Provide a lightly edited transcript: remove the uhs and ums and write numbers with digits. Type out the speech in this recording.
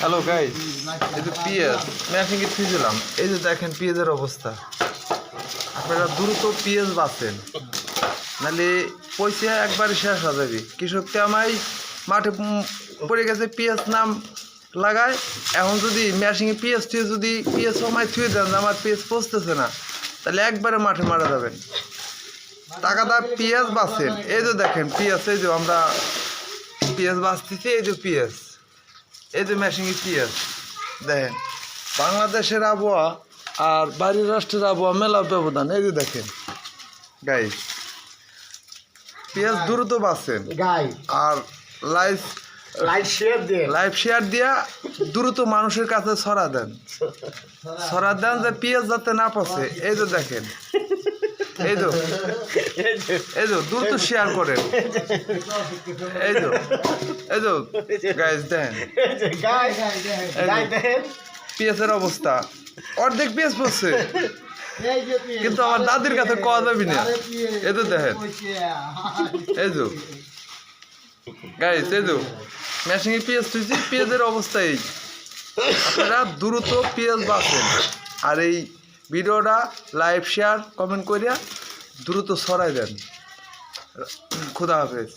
Hello guys, এই যে পেঁয়াজ ম্যাশিংয়ে থুইছিলাম, এই যে দেখেন পেঁয়াজের অবস্থা। আপনারা দ্রুত পেঁয়াজ বাঁচেন, নাহলে পয়সা একবারে শেষ হয়ে যাবে। কৃষককে আমায় মাঠে পড়ে গেছে, পেঁয়াজ নাম লাগায়। এখন যদি ম্যাশিংয়ে পেঁয়াজ থুয়ে যদি পেঁয়াজ সময় থুয়ে দেন যে আমার পেঁয়াজ পচতেছে না, তাহলে একবারে মাঠে মারা যাবেন। টাকাদার পেঁয়াজ বাঁচেন। এই যে দেখেন পেঁয়াজ, এই যে আমরা পেঁয়াজ বাঁচতেছি, এই যে পেঁয়াজ, এই যে মেশিনে পেঁয়াজ দেখেন। বাংলাদেশের আবহাওয়া আর বাইরের রাষ্ট্রের আবহাওয়া মেলা ব্যবধান। এই যে দেখেন গাইস, পেঁয়াজ দ্রুত বাঁচেন আর লাইভ শেয়ার দিয়া দ্রুত মানুষের কাছে ছড়া দেন যে পেঁয়াজ যাতে না পচে। এই যে দেখেন, এই যে দ্রুত শেয়ার করেন। এই যে গাইস দেখেন পেঁয়াজের অবস্থা, অর্ধেক পেঁয়াজ পড়ছে, কিন্তু আমার দাদির কাছে কওয়া যাবি না। এই যে দেখেন, এই যে গাইস, এই যে মেশিনে পেঁয়াজ তুইছি, পেঁয়াজের অবস্থা এই। আপনারা দ্রুত পেঁয়াজ বাঁচেন আর এই ভিডিওটা লাইভ শেয়ার কমেন্ট করিয়া দ্রুত ছড়াই দেন। খুদা হাফেজ।